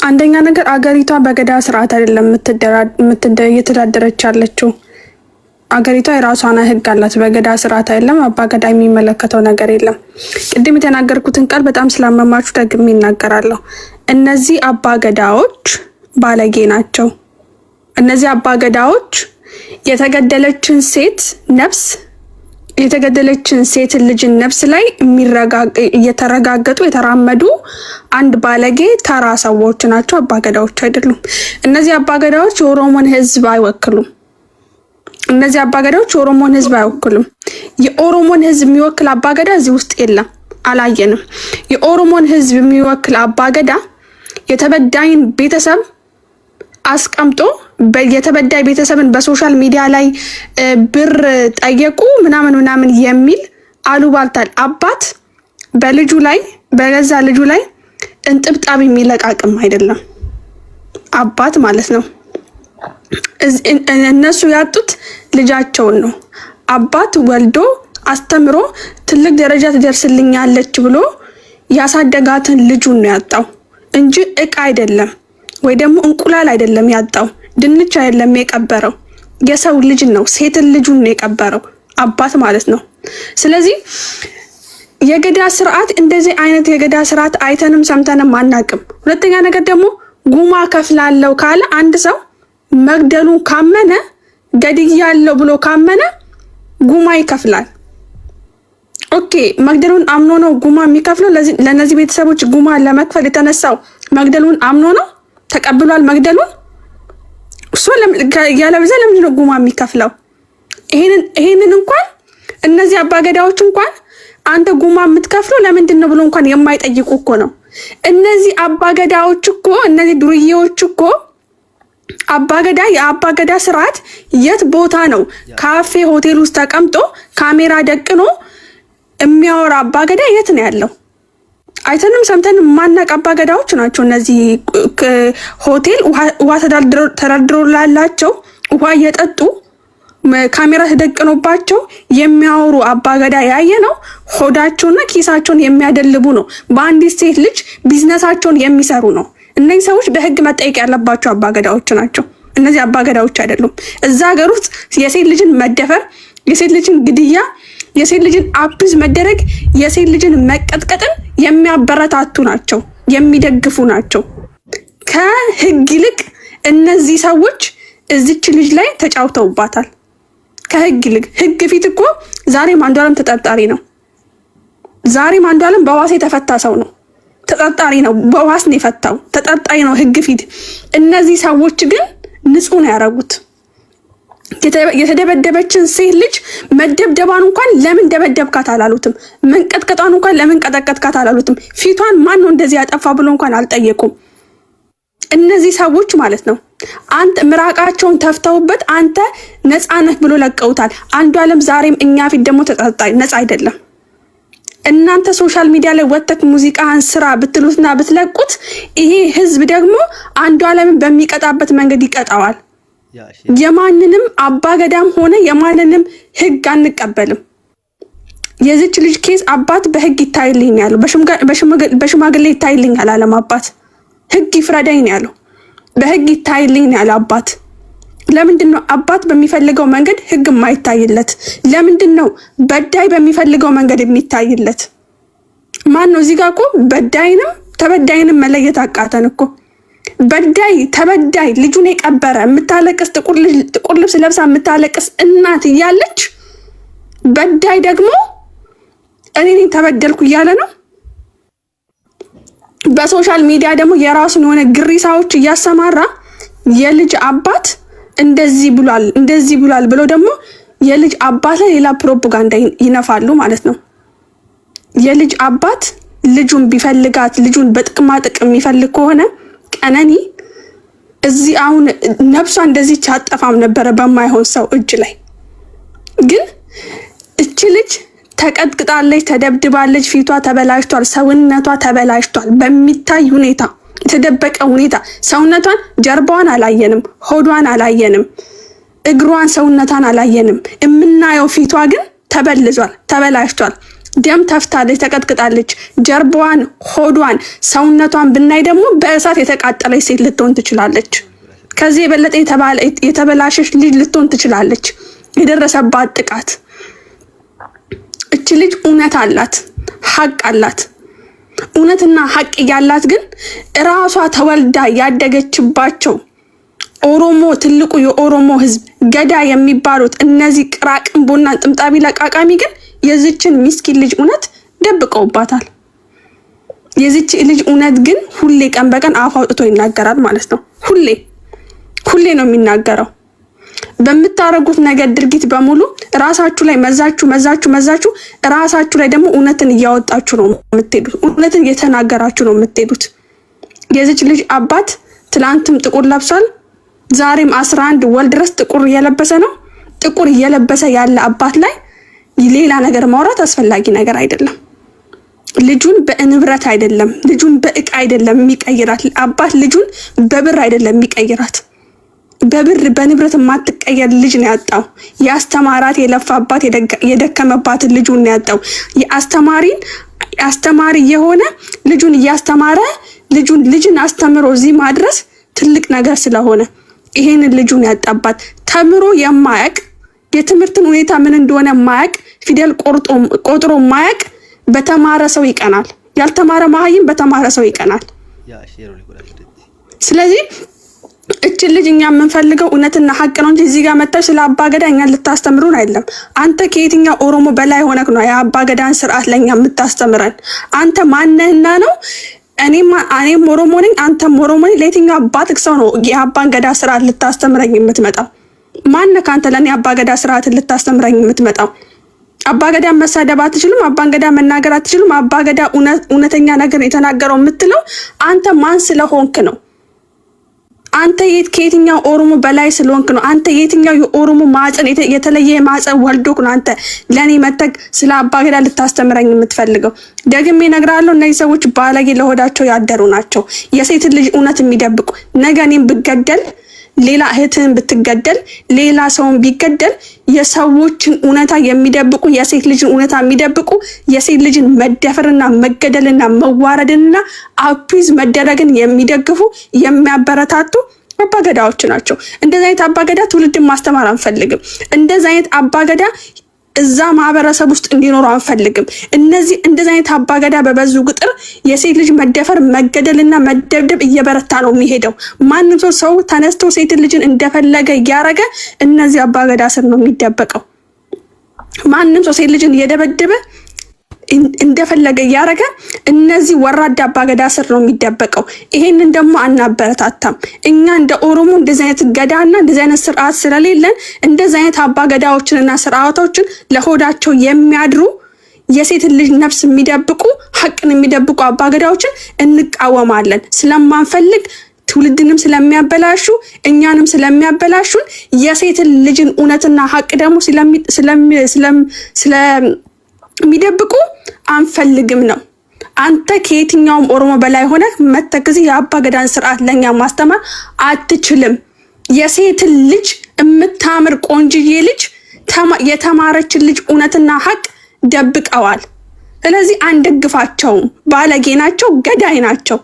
አንደኛ ነገር አገሪቷ በገዳ ስርዓት አይደለም እየተዳደረች ያለችው። አገሪቷ የራሷን ህግ አላት። በገዳ ስርዓት አይደለም። አባገዳ የሚመለከተው ነገር የለም። ቅድም የተናገርኩትን ቃል በጣም ስላመማችሁ ደግሜ እናገራለሁ። እነዚህ አባገዳዎች ባለጌ ናቸው። እነዚህ አባገዳዎች የተገደለችን ሴት ልጅን ነፍስ ላይ እየተረጋገጡ የተራመዱ አንድ ባለጌ ተራ ሰዎች ናቸው። አባገዳዎች አይደሉም። እነዚህ አባገዳዎች የኦሮሞን ህዝብ አይወክሉም። የኦሮሞን ህዝብ የሚወክል አባገዳ እዚህ ውስጥ የለም፣ አላየንም። የኦሮሞን ህዝብ የሚወክል አባገዳ የተበዳይን ቤተሰብ አስቀምጦ የተበዳይ ቤተሰብን በሶሻል ሚዲያ ላይ ብር ጠየቁ ምናምን የሚል አሉባልታል አባት በልጁ ላይ በገዛ ልጁ ላይ እንጥብጣብ የሚለቃቅም አይደለም አባት ማለት ነው። እነሱ ያጡት ልጃቸውን ነው። አባት ወልዶ አስተምሮ ትልቅ ደረጃ ትደርስልኛለች ብሎ ያሳደጋትን ልጁን ነው ያጣው እንጂ እቃ አይደለም፣ ወይ ደግሞ እንቁላል አይደለም ያጣው፣ ድንች አይደለም የቀበረው፣ የሰው ልጅ ነው፣ ሴትን ልጁን ነው የቀበረው አባት ማለት ነው። ስለዚህ የገዳ ስርዓት እንደዚህ አይነት የገዳ ስርዓት አይተንም ሰምተንም አናቅም። ሁለተኛ ነገር ደግሞ ጉማ ከፍላለው ካለ አንድ ሰው መግደሉን ካመነ ገድያለው ብሎ ካመነ ጉማ ይከፍላል። ኦኬ መግደሉን አምኖ ነው ጉማ የሚከፍለው። ለነዚህ ቤተሰቦች ጉማ ለመክፈል የተነሳው መግደሉን አምኖ ነው፣ ተቀብሏል መግደሉን። እሱ ያለበዛ ለምንድን ነው ጉማ የሚከፍለው? ይሄንን እንኳን እነዚህ አባገዳዎች እንኳን አንተ ጉማ የምትከፍለው ለምንድን ነው ብሎ እንኳን የማይጠይቁ እኮ ነው። እነዚህ አባገዳዎች እኮ እነዚህ ዱርዬዎች እኮ አባገዳ የአባገዳ ስርዓት የት ቦታ ነው? ካፌ ሆቴል ውስጥ ተቀምጦ ካሜራ ደቅኖ የሚያወራ አባገዳ የት ነው ያለው? አይተንም ሰምተንም ማናቅ አባገዳዎች ናቸው እነዚህ። ሆቴል ውሃ ተደርድሮላቸው ውሃ እየጠጡ ካሜራ ተደቅኖባቸው የሚያወሩ አባገዳ ያየ ነው ሆዳቸውና ኪሳቸውን የሚያደልቡ ነው። በአንዲት ሴት ልጅ ቢዝነሳቸውን የሚሰሩ ነው። እነዚህ ሰዎች በህግ መጠየቅ ያለባቸው አባገዳዎች ናቸው። እነዚህ አባገዳዎች አይደሉም። እዛ ሀገር ውስጥ የሴት ልጅን መደፈር፣ የሴት ልጅን ግድያ፣ የሴት ልጅን አብዝ መደረግ፣ የሴት ልጅን መቀጥቀጥን የሚያበረታቱ ናቸው፣ የሚደግፉ ናቸው። ከህግ ይልቅ እነዚህ ሰዎች እዚች ልጅ ላይ ተጫውተውባታል። ከህግ ይልቅ ህግ ፊት እኮ ዛሬም አንዷለም ተጠርጣሪ ነው። ዛሬም አንዷለም በዋስ የተፈታ ሰው ነው። ተጠርጣሪ ነው፣ በዋስ ነው የፈታው። ተጠርጣሪ ነው ህግ ፊት። እነዚህ ሰዎች ግን ንጹህ ነው ያደረጉት። የተደበደበችን ሴት ልጅ መደብደባን እንኳን ለምን ደበደብካት አላሉትም። መንቀጥቀጣን እንኳን ለምን ቀጠቀጥካት አላሉትም። ፊቷን ማን ነው እንደዚህ ያጠፋ ብሎ እንኳን አልጠየቁም። እነዚህ ሰዎች ማለት ነው አንተ ምራቃቸውን ተፍተውበት አንተ ነፃ ነህ ብሎ ለቀውታል። አንዷለም ዛሬም እኛ ፊት ደግሞ ተጠርጣሪ ነፃ አይደለም። እናንተ ሶሻል ሚዲያ ላይ ወጥተክ ሙዚቃን ስራ ብትሉትና ብትለቁት ይሄ ህዝብ ደግሞ አንዷለምን በሚቀጣበት መንገድ ይቀጣዋል። የማንንም አባገዳም ሆነ የማንንም ህግ አንቀበልም። የዚች ልጅ ኬዝ አባት በህግ ይታይልኝ ያለው በሽማግሌ ይታይልኝ አላለም። አባት ህግ ይፍረደኝ ያለው በህግ ይታይልኝ ያለው አባት። ለምንድን ነው አባት በሚፈልገው መንገድ ህግ የማይታይለት? ለምንድን ነው በዳይ በሚፈልገው መንገድ የሚታይለት? ማን ነው? እዚህ ጋር እኮ በዳይንም ተበዳይንም መለየት አቃተን እኮ። በዳይ ተበዳይ ልጁን የቀበረ የምታለቅስ ጥቁር ልብስ ለብሳ የምታለቅስ እናት እያለች በዳይ ደግሞ እኔ ተበደልኩ እያለ ነው። በሶሻል ሚዲያ ደግሞ የራሱን የሆነ ግሪሳዎች እያሰማራ የልጅ አባት እንደዚህ ብሏል ብሎ ደግሞ የልጅ አባት ላይ ሌላ ፕሮፓጋንዳ ይነፋሉ ማለት ነው። የልጅ አባት ልጁን ቢፈልጋት ልጁን በጥቅማ ጥቅም የሚፈልግ ከሆነ ቀነኒ እዚህ አሁን ነፍሷ እንደዚህ አጠፋም ነበረ በማይሆን ሰው እጅ ላይ። ግን እቺ ልጅ ተቀጥቅጣለች፣ ተደብድባለች፣ ፊቷ ተበላሽቷል፣ ሰውነቷ ተበላሽቷል። በሚታይ ሁኔታ የተደበቀ ሁኔታ ሰውነቷን፣ ጀርባዋን አላየንም፣ ሆዷን አላየንም፣ እግሯን፣ ሰውነቷን አላየንም። የምናየው ፊቷ ግን ተበልዟል፣ ተበላሽቷል። ደም ተፍታለች፣ ተቀጥቅጣለች። ጀርባዋን፣ ሆዷን፣ ሰውነቷን ብናይ ደግሞ በእሳት የተቃጠለች ሴት ልትሆን ትችላለች። ከዚህ የበለጠ የተበላሸች ልጅ ልትሆን ትችላለች። የደረሰባት ጥቃት እቺ ልጅ እውነት አላት፣ ሀቅ አላት። እውነትና ሀቅ ያላት ግን ራሷ ተወልዳ ያደገችባቸው ኦሮሞ ትልቁ የኦሮሞ ህዝብ ገዳ የሚባሉት እነዚህ ቅራቅንቦና ጥምጣቢ ለቃቃሚ ግን የዚችን ሚስኪን ልጅ እውነት ደብቀውባታል። የዚች ልጅ እውነት ግን ሁሌ ቀን በቀን አፍ አውጥቶ ይናገራል ማለት ነው። ሁሌ ነው የሚናገረው። በምታረጉት ነገር ድርጊት በሙሉ ራሳችሁ ላይ መዛችሁ ራሳችሁ ላይ ደግሞ እውነትን እያወጣችሁ ነው የምትሄዱት። እውነትን እየተናገራችሁ ነው የምትሄዱት። የዚች ልጅ አባት ትላንትም ጥቁር ለብሷል። ዛሬም 11 ወር ድረስ ጥቁር እየለበሰ ነው። ጥቁር እየለበሰ ያለ አባት ላይ ሌላ ነገር ማውራት አስፈላጊ ነገር አይደለም። ልጁን በንብረት አይደለም፣ ልጁን በእቃ አይደለም የሚቀይራት አባት። ልጁን በብር አይደለም የሚቀይራት። በንብረት የማትቀየር ልጅ ነው ያጣው። የአስተማራት የለፋባት የደከመባት ልጁን ነው ያጣው። አስተማሪ የሆነ ልጁን እያስተማረ ልጅን አስተምሮ እዚህ ማድረስ ትልቅ ነገር ስለሆነ ይሄንን ልጁን ያጣባት። ተምሮ የማያቅ የትምህርትን ሁኔታ ምን እንደሆነ ማያቅ፣ ፊደል ቆጥሮ ማያቅ በተማረ ሰው ይቀናል። ያልተማረ መሀይም በተማረ ሰው ይቀናል። ስለዚህ እችን ልጅ እኛ የምንፈልገው እውነትና ሀቅ ነው እንጂ እዚህ ጋር መጣች ስለ አባገዳ እኛን ልታስተምሩን አይደለም። አንተ ከየትኛው ኦሮሞ በላይ ሆነክ ነው የአባገዳን ስርዓት ለኛ የምታስተምረን? አንተ ማነህና ነው? እኔም ኦሮሞ ነኝ፣ አንተም ኦሮሞ ነኝ። ለየትኛው አባትክ ሰው ነው የአባገዳ ስርዓት ልታስተምረኝ የምትመጣው? ማነህ አንተ ለኔ አባገዳ ስርዓት ልታስተምረኝ የምትመጣው? አባገዳ መሳደብ አትችሉም፣ አባገዳ መናገር አትችሉም። አባገዳ እውነተኛ ነገር የተናገረው የምትለው አንተ ማን ስለሆንክ ነው? አንተ ከየትኛው ኦሮሞ በላይ ስለሆንክ ነው? አንተ የትኛው የኦሮሞ ማዕፀን የተለየ ማዕፀን ወልዶክ ነው አንተ ለኔ መተክ ስለ አባገዳ ልታስተምረኝ የምትፈልገው? ደግሜ እነግርሃለሁ፣ እነዚህ ሰዎች ባለጌ ለሆዳቸው ያደሩ ናቸው። የሴት ልጅ እውነት የሚደብቁ ነገ እኔም ብገደል፣ ሌላ እህትህን ብትገደል፣ ሌላ ሰውን ቢገደል የሰዎችን እውነታ የሚደብቁ የሴት ልጅን እውነታ የሚደብቁ የሴት ልጅን መደፈርና መገደልና መዋረድንና አፒዝ መደረግን የሚደግፉ የሚያበረታቱ አባገዳዎች ናቸው። እንደዚህ አይነት አባገዳ ትውልድን ማስተማር አንፈልግም። እንደዚህ አይነት አባገዳ እዛ ማህበረሰብ ውስጥ እንዲኖሩ አንፈልግም። እንደዚህ አይነት አባገዳ በበዙ ቁጥር የሴት ልጅ መደፈር መገደልና መደብደብ እየበረታ ነው የሚሄደው። ማንም ሰው ተነስቶ ሴት ልጅን እንደፈለገ እያረገ እነዚህ አባገዳ ስር ነው የሚደበቀው። ማንም ሰው ሴት ልጅን እየደበደበ እንደፈለገ እያረገ እነዚህ ወራዳ አባገዳ ስር ነው የሚደበቀው። ይሄንን ደግሞ አናበረታታም። እኛ እንደ ኦሮሞ እንደዚህ አይነት ገዳና እንደዚህ አይነት ስርዓት ስለሌለን እንደዚህ አይነት አባገዳዎችንና ስርዓቶችን ለሆዳቸው የሚያድሩ የሴትን ልጅ ነፍስ የሚደብቁ ሀቅን የሚደብቁ አባገዳዎችን እንቃወማለን። ስለማንፈልግ ትውልድንም ስለሚያበላሹ እኛንም ስለሚያበላሹን የሴትን ልጅን እውነትና ሀቅ ደግሞ ስለሚደብቁ አንፈልግም ነው። አንተ ከየትኛውም ኦሮሞ በላይ ሆነ መተክዚ የአባገዳን ስርዓት ለኛ ማስተማር አትችልም። የሴትን ልጅ የምታምር ቆንጅዬ ልጅ የተማረችን ልጅ እውነትና ሀቅ ደብቀዋል። ስለዚህ አንደግፋቸውም። ባለጌ ናቸው፣ ገዳይ ናቸው።